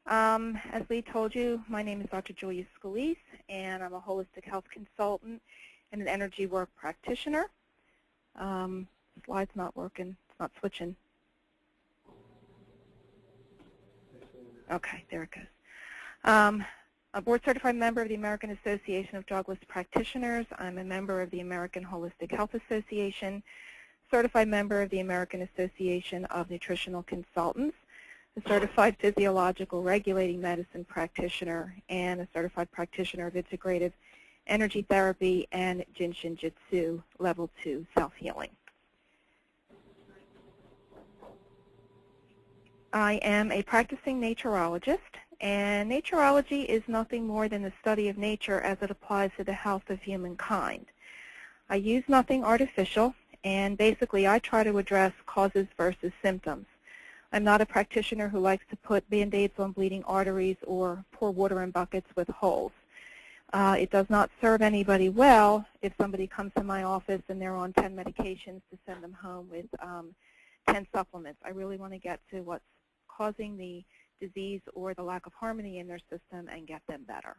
As Lee told you, my name is Dr. Julia Scalise, and I'm a holistic health consultant and an energy work practitioner. Slide's not working. It's not switching. Okay, there it goes. A board-certified member of the American Association of Drugless Practitioners. I'm a member of the American Holistic Health Association, certified member of the American Association of Nutritional Consultants, a certified physiological regulating medicine practitioner, and a certified practitioner of integrative energy therapy and Jinshin Jitsu Level 2 self-healing. I am a practicing naturologist, and naturology is nothing more than the study of nature as it applies to the health of humankind. I use nothing artificial, and basically I try to address causes versus symptoms. I'm not a practitioner who likes to put Band-Aids on bleeding arteries or pour water in buckets with holes. It does not serve anybody well if somebody comes to my office and they're on 10 medications to send them home with 10 supplements. I really want to get to what's causing the disease or the lack of harmony in their system and get them better.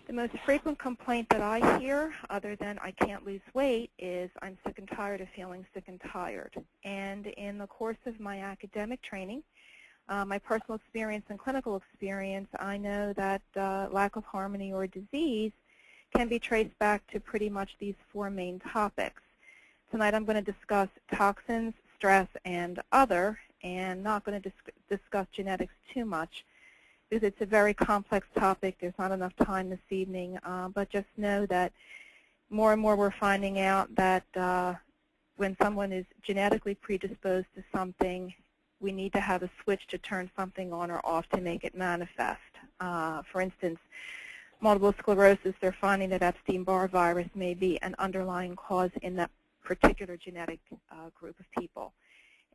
The most frequent complaint that I hear, other than I can't lose weight, is I'm sick and tired of feeling sick and tired. And in the course of my academic training, my personal experience and clinical experience, I know that lack of harmony or disease can be traced back to pretty much these four main topics. Tonight I'm going to discuss toxins, stress, and other, and not going to discuss genetics too much, because it's a very complex topic. There's not enough time this evening, but just know that more and more we're finding out that when someone is genetically predisposed to something, we need to have a switch to turn something on or off to make it manifest. For instance, multiple sclerosis, they're finding that Epstein-Barr virus may be an underlying cause in that particular genetic group of people.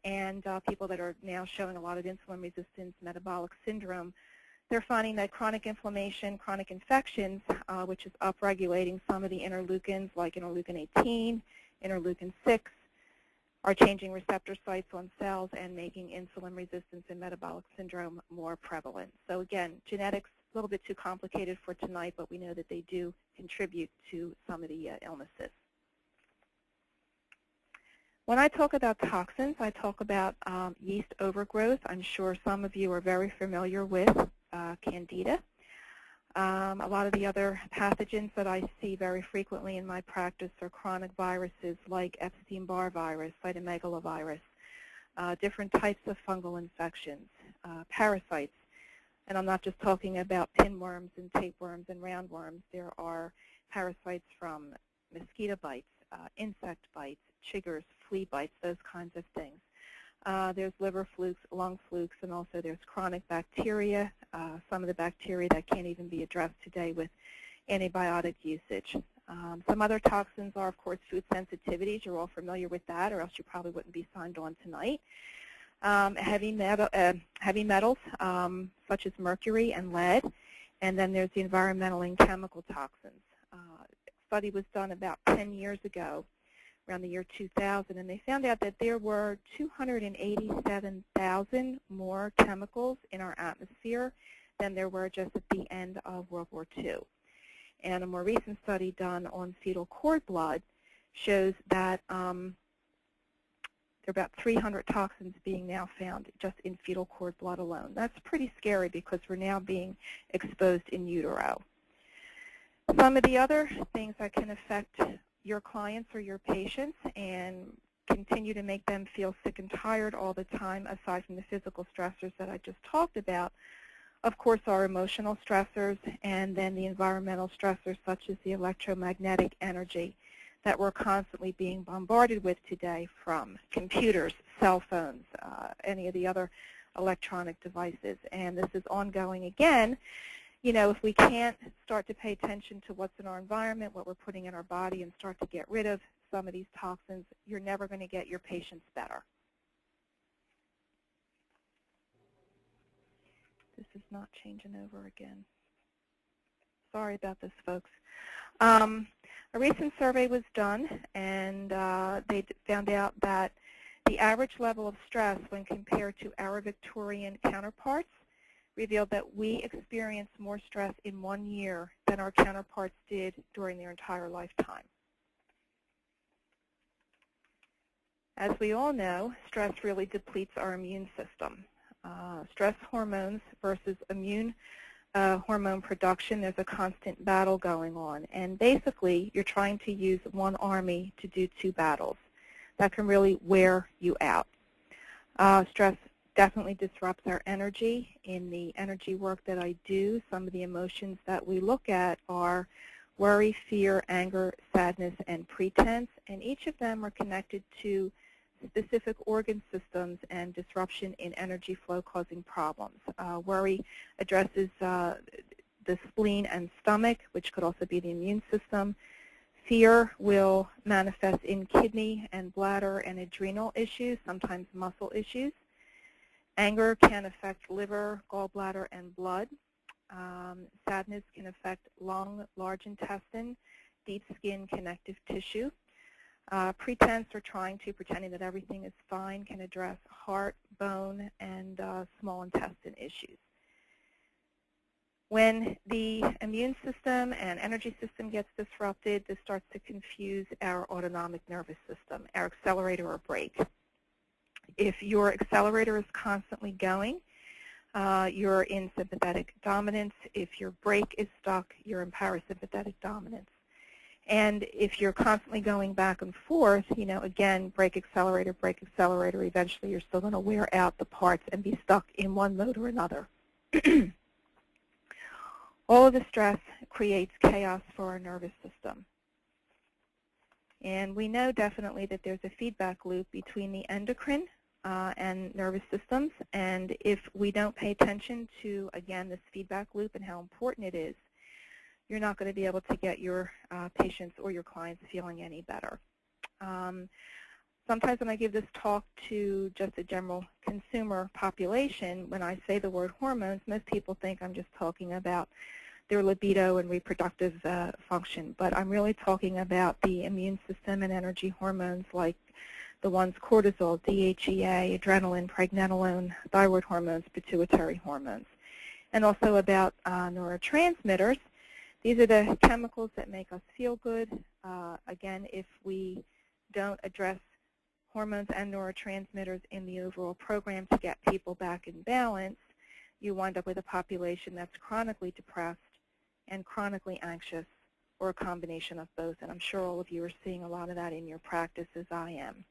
And people that are now showing a lot of insulin resistance, metabolic syndrome, they're finding that chronic inflammation, chronic infections, which is upregulating some of the interleukins like interleukin 18, interleukin 6, are changing receptor sites on cells and making insulin resistance and metabolic syndrome more prevalent. So again, genetics, a little bit too complicated for tonight, but we know that they do contribute to some of the illnesses. When I talk about toxins, I talk about yeast overgrowth. I'm sure some of you are very familiar with Candida. A lot of the other pathogens that I see very frequently in my practice are chronic viruses like Epstein-Barr virus, cytomegalovirus, different types of fungal infections, parasites. And I'm not just talking about pinworms and tapeworms and roundworms. There are parasites from mosquito bites, insect bites, chiggers, flea bites, those kinds of things. There's liver flukes, lung flukes, and also there's chronic bacteria, some of the bacteria that can't even be addressed today with antibiotic usage. Some other toxins are, of course, food sensitivities. You're all familiar with that, or else you probably wouldn't be signed on tonight. Heavy metals, such as mercury and lead, and then there's the environmental and chemical toxins. A study was done about 10 years ago, around the year 2000, and they found out that there were 287,000 more chemicals in our atmosphere than there were just at the end of World War II. And a more recent study done on fetal cord blood shows that there are about 300 toxins being now found just in fetal cord blood alone. That's pretty scary because we're now being exposed in utero. Some of the other things that can affect your clients or your patients and continue to make them feel sick and tired all the time, aside from the physical stressors that I just talked about, of course, are emotional stressors, and then the environmental stressors such as the electromagnetic energy that we're constantly being bombarded with today from computers, cell phones, any of the other electronic devices. And this is ongoing again. You know, if we can't start to pay attention to what's in our environment, what we're putting in our body, and start to get rid of some of these toxins, you're never going to get your patients better. This is not changing over again. Sorry about this, folks. A recent survey was done, and they found out that The average level of stress when compared to our Victorian counterparts revealed that we experienced more stress in 1 year than our counterparts did during their entire lifetime. As we all know, stress really depletes our immune system. Stress hormones versus immune hormone production, there's a constant battle going on. And basically, you're trying to use one army to do two battles. That can really wear you out. Stress definitely disrupts our energy. In the energy work that I do, some of the emotions that we look at are worry, fear, anger, sadness, and pretense. And each of them are connected to specific organ systems and disruption in energy flow causing problems. Worry addresses the spleen and stomach, which could also be the immune system. Fear will manifest in kidney and bladder and adrenal issues, sometimes muscle issues. Anger can affect liver, gallbladder, and blood. Sadness can affect lung, large intestine, deep skin, connective tissue. Pretense or pretending that everything is fine can address heart, bone, and small intestine issues. When the immune system and energy system gets disrupted, this starts to confuse our autonomic nervous system, our accelerator or brake. If your accelerator is constantly going, you're in sympathetic dominance. If your brake is stuck, you're in parasympathetic dominance. And if you're constantly going back and forth, again, brake, accelerator, eventually you're still going to wear out the parts and be stuck in one mode or another. All of the stress creates chaos for our nervous system. And we know definitely that there's a feedback loop between the endocrine and nervous systems. And if we don't pay attention to, again, this feedback loop and how important it is, you're not going to be able to get your patients or your clients feeling any better. Sometimes when I give this talk to just a general consumer population, when I say the word hormones, most people think I'm just talking about their libido and reproductive function. But I'm really talking about the immune system and energy hormones like the ones cortisol, DHEA, adrenaline, pregnenolone, thyroid hormones, pituitary hormones. And also about neurotransmitters. These are the chemicals that make us feel good. Again, if we don't address hormones and neurotransmitters in the overall program to get people back in balance, you wind up with a population that's chronically depressed and chronically anxious, or a combination of both. And I'm sure all of you are seeing a lot of that in your practice, as I am.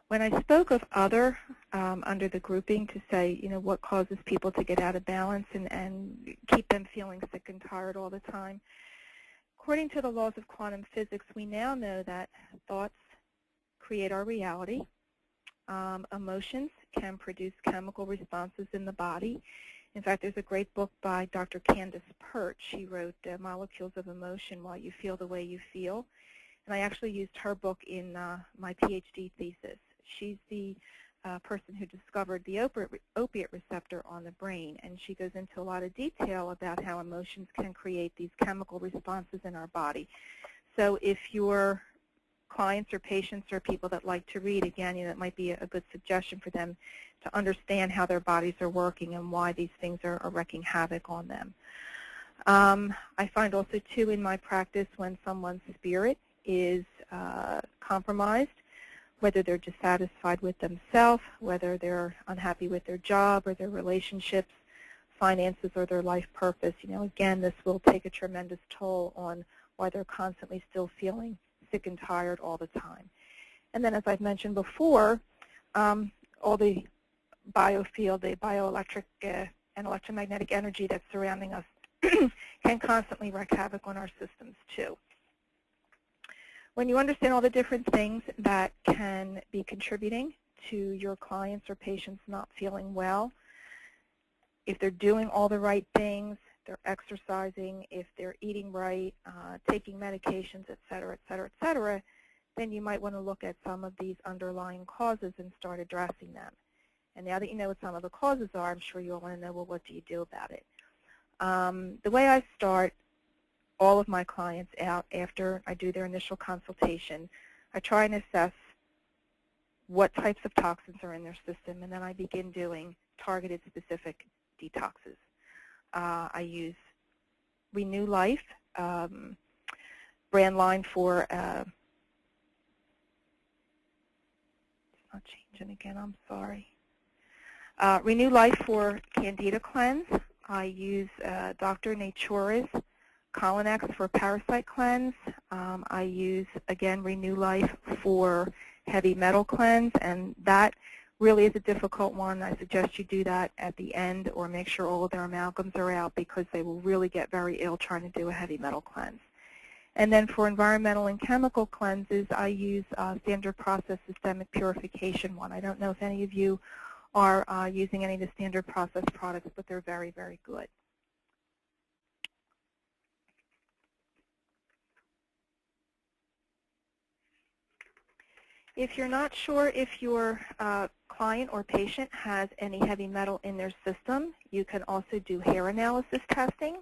When I spoke of other under the grouping to say, what causes people to get out of balance and keep them feeling sick and tired all the time, according to the laws of quantum physics, we now know that thoughts create our reality. Emotions can produce chemical responses in the body. In fact, there's a great book by Dr. Candace Pert. She wrote Molecules of Emotion, Why You Feel the Way You Feel. And I actually used her book in my PhD thesis. She's the person who discovered the opiate receptor on the brain, and she goes into a lot of detail about how emotions can create these chemical responses in our body. So if your clients or patients or people that like to read, again, that might be a good suggestion for them to understand how their bodies are working and why these things are wreaking havoc on them. I find also, too, in my practice, when someone's spirit is compromised, whether they're dissatisfied with themselves, whether they're unhappy with their job or their relationships, finances, or their life purpose, again, this will take a tremendous toll on why they're constantly still feeling sick and tired all the time. And then, as I've mentioned before, all the biofield, the bioelectric and electromagnetic energy that's surrounding us can constantly wreak havoc on our systems, too. When you understand all the different things that can be contributing to your clients or patients not feeling well, if they're doing all the right things, they're exercising, if they're eating right, taking medications, et cetera, then you might want to look at some of these underlying causes and start addressing them. And now that you know what some of the causes are, I'm sure you'll want to know, well, what do you do about it? The way I start all of my clients out after I do their initial consultation, I try and assess what types of toxins are in their system, and then I begin doing targeted specific detoxes. I use Renew Life, brand line for, it's not changing again, I'm sorry. Renew Life for Candida Cleanse. I use Dr. Nature's Colinex for Parasite Cleanse. I use, again, Renew Life for Heavy Metal Cleanse, and that really is a difficult one. I suggest you do that at the end or make sure all of their amalgams are out because they will really get very ill trying to do a heavy metal cleanse. And then for environmental and chemical cleanses, I use standard process systemic purification one. I don't know if any of you are using any of the standard process products, but they're very, very good. If you're not sure if your client or patient has any heavy metal in their system, you can also do hair analysis testing.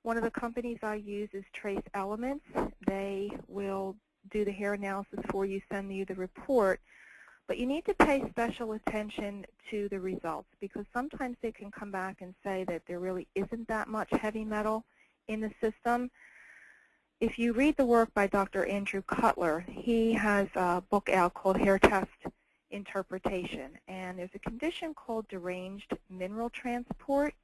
One of the companies I use is Trace Elements. They will do the hair analysis for you, send you the report, but you need to pay special attention to the results because sometimes they can come back and say that there really isn't that much heavy metal in the system. If you read the work by Dr. Andrew Cutler, he has a book out called Hair Test Interpretation, and there's a condition called deranged mineral transport.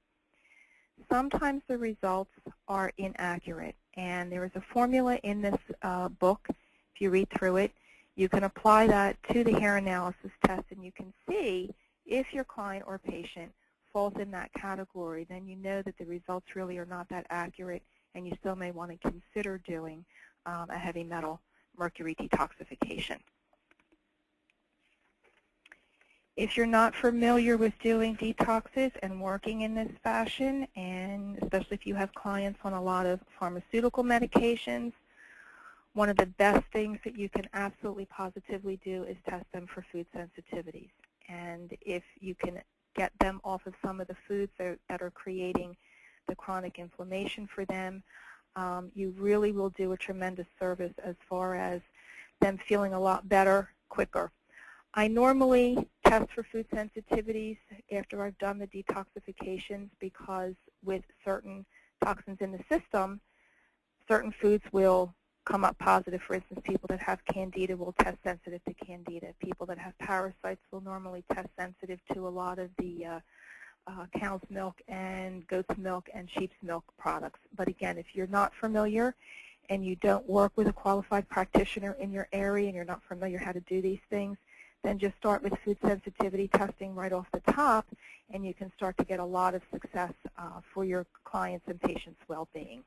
Sometimes the results are inaccurate, and there is a formula in this book. If you read through it, you can apply that to the hair analysis test, and you can see if your client or patient falls in that category. Then you know that the results really are not that accurate, and you still may want to consider doing a heavy metal mercury detoxification. If you're not familiar with doing detoxes and working in this fashion, and especially if you have clients on a lot of pharmaceutical medications, one of the best things that you can absolutely positively do is test them for food sensitivities. And if you can get them off of some of the foods that are creating the chronic inflammation for them, you really will do a tremendous service as far as them feeling a lot better quicker. I normally test for food sensitivities after I've done the detoxifications because with certain toxins in the system, certain foods will come up positive. For instance, people that have candida will test sensitive to candida. People that have parasites will normally test sensitive to a lot of the cow's milk and goat's milk and sheep's milk products. But again, if you're not familiar and you don't work with a qualified practitioner in your area and you're not familiar how to do these things, then just start with food sensitivity testing right off the top, and you can start to get a lot of success for your clients' and patients' well-being.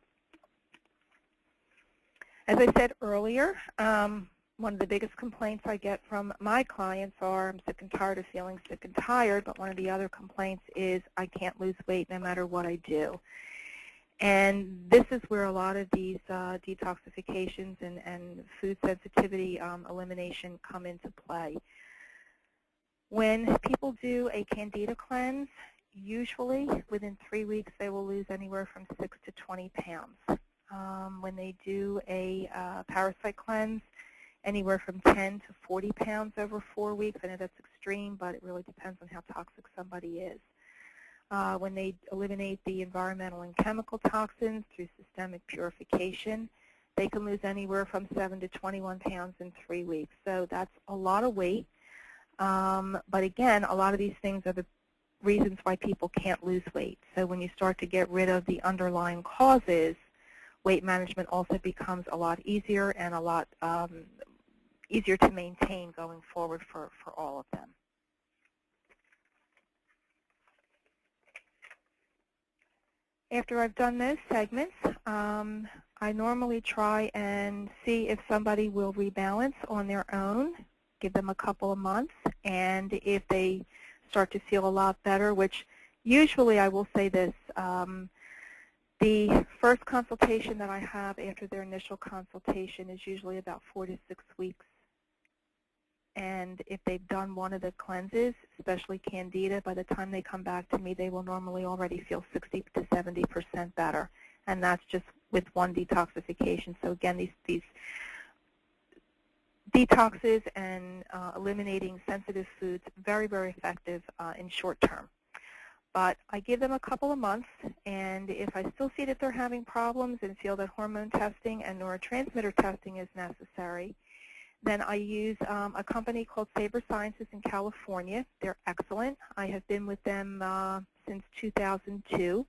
As I said earlier, one of the biggest complaints I get from my clients are, I'm sick and tired of feeling sick and tired, but one of the other complaints is I can't lose weight no matter what I do. And this is where a lot of these detoxifications and food sensitivity elimination come into play. When people do a candida cleanse, usually within 3 weeks they will lose anywhere from 6 to 20 pounds. When they do a parasite cleanse, anywhere from 10 to 40 pounds over 4 weeks. I know that's extreme, but it really depends on how toxic somebody is. When they eliminate the environmental and chemical toxins through systemic purification, they can lose anywhere from 7 to 21 pounds in 3 weeks. So that's a lot of weight. But again, a lot of these things are the reasons why people can't lose weight. So when you start to get rid of the underlying causes, weight management also becomes a lot easier and a lot easier to maintain going forward for all of them. After I've done those segments, I normally try and see if somebody will rebalance on their own, give them a couple of months, and if they start to feel a lot better, which usually I will say this, the first consultation that I have after their initial consultation is usually about 4 to 6 weeks. And if they've done one of the cleanses, especially candida, by the time they come back to me, they will normally already feel 60 to 70% better. And that's just with one detoxification. So again, these detoxes and eliminating sensitive foods, very, very effective in short term. But I give them a couple of months, and if I still see that they're having problems and feel that hormone testing and neurotransmitter testing is necessary, then I use a company called Saber Sciences in California. They're excellent. I have been with them since 2002.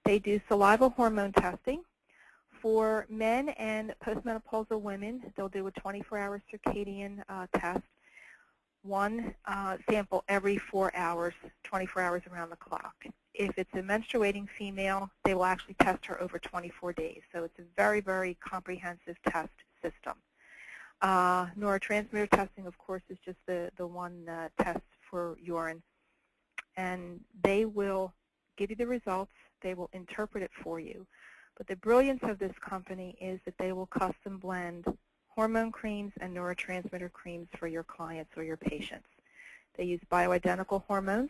They do saliva hormone testing. For men and postmenopausal women, they'll do a 24-hour circadian test, one sample every 4 hours, 24 hours around the clock. If it's a menstruating female, they will actually test her over 24 days. So it's a very, very comprehensive test system. Neurotransmitter testing, of course, is just the one test for urine. And they will give you the results. They will interpret it for you. But the brilliance of this company is that they will custom blend hormone creams and neurotransmitter creams for your clients or your patients. They use bioidentical hormones.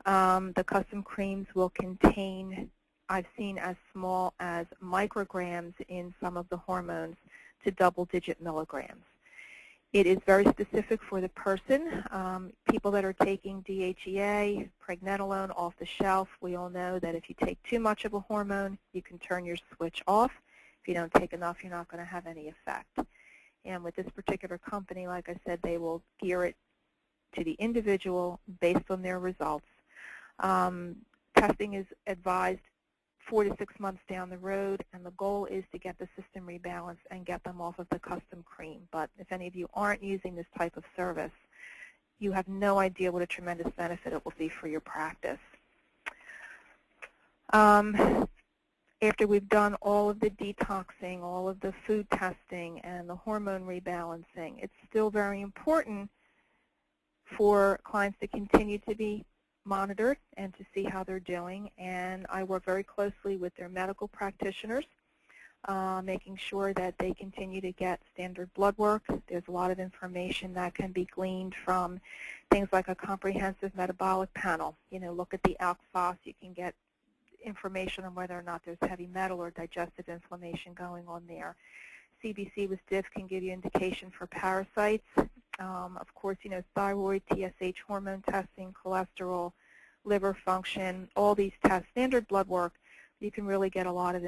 The custom creams will contain, I've seen as small as micrograms in some of the hormones to double-digit milligrams. It is very specific for the person. People that are taking DHEA, pregnenolone off the shelf, we all know that if you take too much of a hormone, you can turn your switch off. If you don't take enough, you're not going to have any effect. And with this particular company, like I said, they will gear it to the individual based on their results. Testing is advised 4 to 6 months down the road, and the goal is to get the system rebalanced and get them off of the custom cream. But if any of you aren't using this type of service, you have no idea what a tremendous benefit it will be for your practice. After we've done all of the detoxing, all of the food testing, and the hormone rebalancing, it's still very important for clients to continue to be monitored and to see how they're doing. And I work very closely with their medical practitioners, making sure that they continue to get standard blood work. There's a lot of information that can be gleaned from things like a comprehensive metabolic panel. You know, look at the ALCAT. You can get information on whether or not there's heavy metal or digestive inflammation going on there. CBC with DIF can give you indication for parasites. Of course, you know, thyroid, TSH hormone testing, cholesterol, liver function, all these tests, standard blood work, you can really get a lot of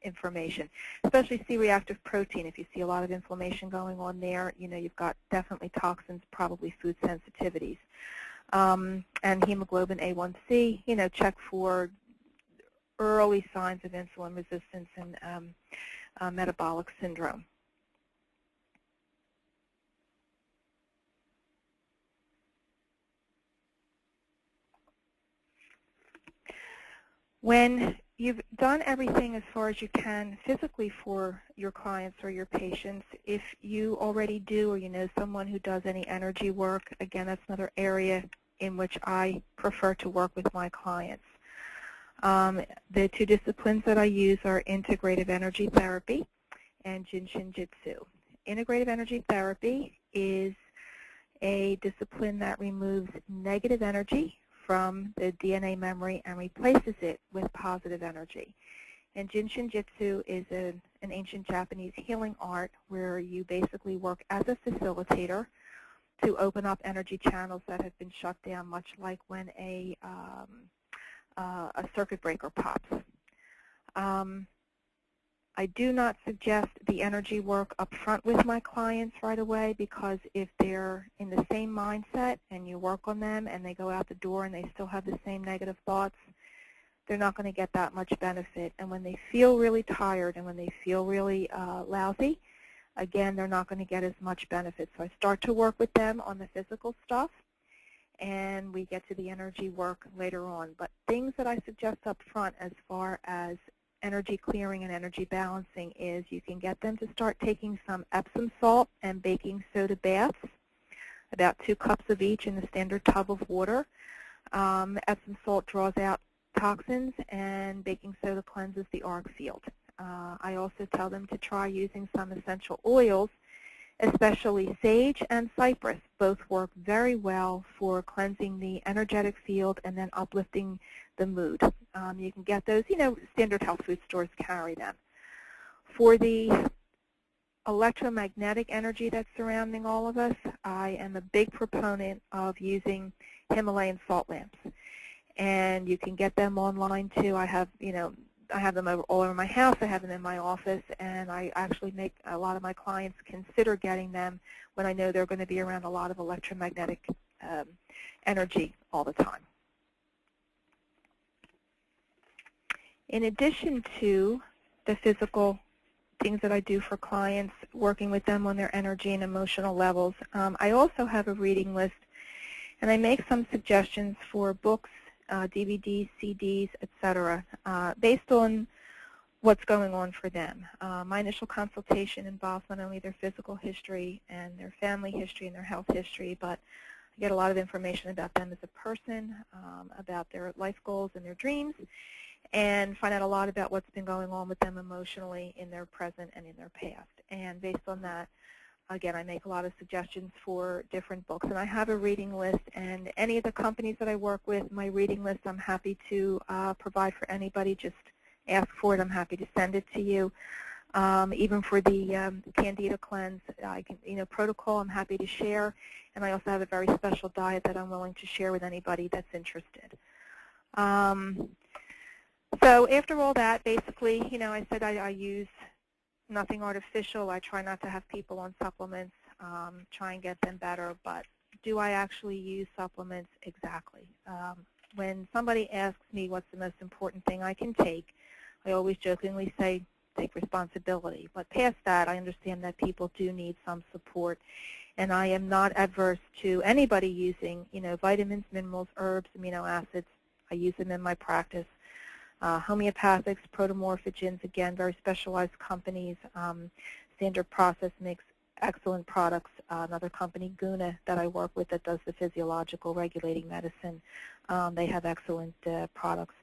information, especially C-reactive protein. If you see a lot of inflammation going on there, you know, you've got definitely toxins, probably food sensitivities. And hemoglobin A1C, you know, check for early signs of insulin resistance and metabolic syndrome. When you've done everything as far as you can physically for your clients or your patients, if you already do or you know someone who does any energy work, again, that's another area in which I prefer to work with my clients. The two disciplines that I use are integrative energy therapy and Jinshin Jitsu. Integrative energy therapy is a discipline that removes negative energy from the DNA memory and replaces it with positive energy. And Jinshin Jitsu is an ancient Japanese healing art where you basically work as a facilitator to open up energy channels that have been shut down, much like when a circuit breaker pops. I do not suggest the energy work up front with my clients right away, because if they're in the same mindset and you work on them and they go out the door and they still have the same negative thoughts, they're not going to get that much benefit. And when they feel really tired and when they feel really lousy, again, they're not going to get as much benefit. So I start to work with them on the physical stuff, and we get to the energy work later on. But things that I suggest up front as far as energy clearing and energy balancing is you can get them to start taking some Epsom salt and baking soda baths, about 2 cups of each in a standard tub of water. Epsom salt draws out toxins, and baking soda cleanses the auric field. I also tell them to try using some essential oils, especially sage and cypress. Both work very well for cleansing the energetic field and then uplifting the mood. You can get those, you know, standard health food stores carry them. For the electromagnetic energy that's surrounding all of us, I am a big proponent of using Himalayan salt lamps. And you can get them online too. I have, I have them all over my house. I have them in my office, and I actually make a lot of my clients consider getting them when I know they're going to be around a lot of electromagnetic energy all the time. In addition to the physical things that I do for clients, working with them on their energy and emotional levels, I also have a reading list, and I make some suggestions for books, DVDs, CDs, etc., based on what's going on for them. My initial consultation involves not only their physical history and their family history and their health history, but I get a lot of information about them as a person, about their life goals and their dreams, and find out a lot about what's been going on with them emotionally in their present and in their past. And based on that, again, I make a lot of suggestions for different books. And I have a reading list, and any of the companies that I work with, my reading list, I'm happy to provide for anybody. Just ask for it. I'm happy to send it to you. Even for the Candida cleanse, I can, protocol, I'm happy to share. And I also have a very special diet that I'm willing to share with anybody that's interested. So after all that, basically, I said I use nothing artificial. I try not to have people on supplements, try and get them better. But do I actually use supplements? Exactly. When somebody asks me what's the most important thing I can take, I always jokingly say, take responsibility. But past that, I understand that people do need some support. And I am not adverse to anybody using, vitamins, minerals, herbs, amino acids. I use them in my practice. Homeopathics, protomorphogens, again, very specialized companies. Standard Process makes excellent products. Another company, Guna, that I work with that does the physiological regulating medicine, they have excellent products.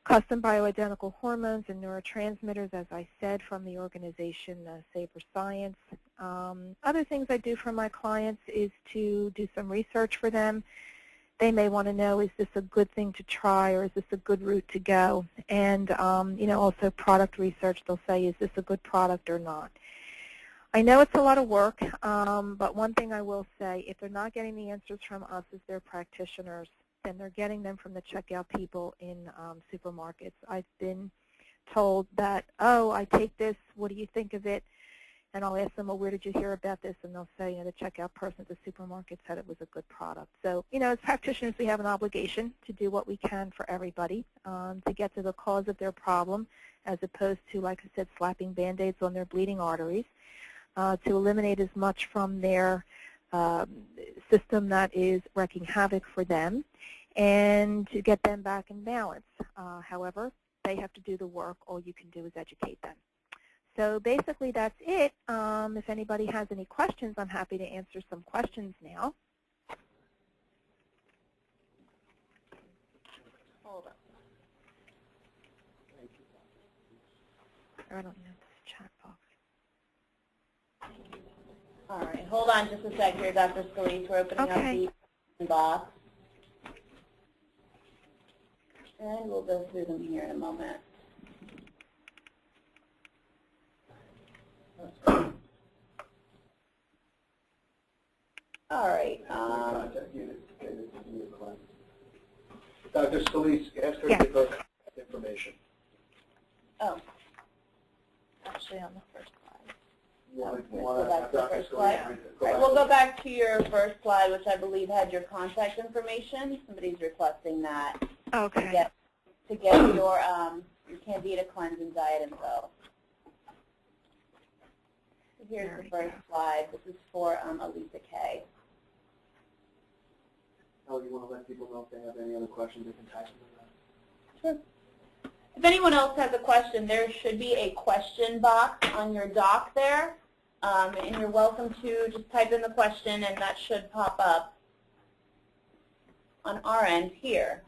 Custom bioidentical hormones and neurotransmitters, as I said, from the organization Saber Science. Other things I do for my clients is to do some research for them. They may want to know, is this a good thing to try, or is this a good route to go? And, also product research. They'll say, is this a good product or not? I know it's a lot of work, but one thing I will say, if they're not getting the answers from us as their practitioners, then they're getting them from the checkout people in supermarkets. I've been told that, oh, I take this, what do you think of it? And I'll ask them, well, where did you hear about this? And they'll say, the checkout person at the supermarket said it was a good product. So, as practitioners, we have an obligation to do what we can for everybody to get to the cause of their problem, as opposed to, like I said, slapping Band-Aids on their bleeding arteries, to eliminate as much from their system that is wreaking havoc for them, and to get them back in balance. However, they have to do the work. All you can do is educate them. So basically that's it. If anybody has any questions, I'm happy to answer some questions now. Hold on. I don't know this chat box. All right, hold on just a sec here, Dr. Scalise. We're opening up the box. And we'll go through them here in a moment. All right. Dr. Scalise, ask her to give her contact information. Oh, actually on the first slide. Go back to the first slide? All right, we'll go back to your first slide, which I believe had your contact information. Somebody's requesting that. Okay. To get your Candida cleanse and diet info. Here's the first slide. This is for Elisa K. Oh, you want to let people know if they have any other questions, they can type them in. Sure. If anyone else has a question, there should be a question box on your dock there, and you're welcome to just type in the question, and that should pop up on our end here.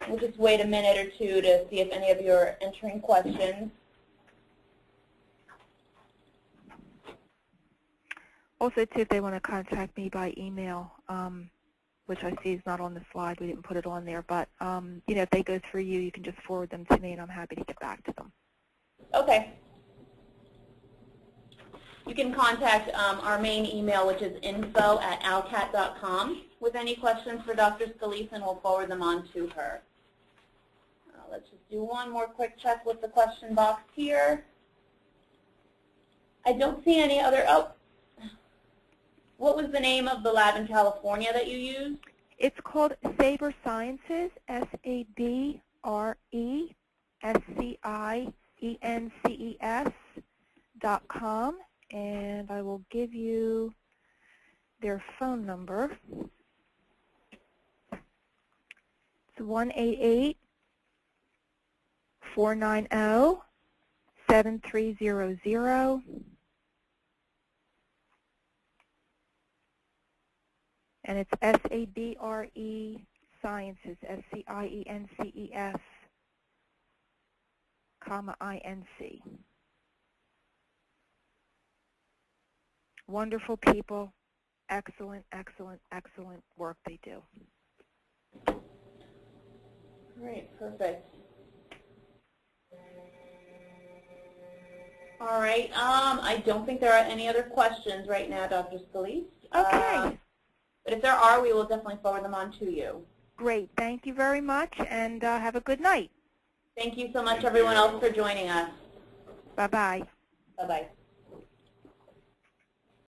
We'll just wait a minute or two to see if any of you are entering questions. Also, too, if they want to contact me by email, which I see is not on the slide, we didn't put it on there, but if they go through you, you can just forward them to me, and I'm happy to get back to them. Okay. You can contact our main email, which is info@alcat.com, with any questions for Dr. Scalise, and we'll forward them on to her. Let's just do one more quick check with the question box here. I don't see any other. Oh, what was the name of the lab in California that you used? It's called Sabre Sciences, SABRESCIENCES.com, and I will give you their phone number. It's 1-888-490-7300. And it's SABRE Sciences, SCIENCES, INC. Wonderful people, excellent, excellent, excellent work they do. Great, perfect. All right, I don't think there are any other questions right now, Dr. Scalise. Okay. But if there are, we will definitely forward them on to you. Great. Thank you very much, and have a good night. Thank you so much, everyone else, for joining us. Bye-bye. Bye-bye.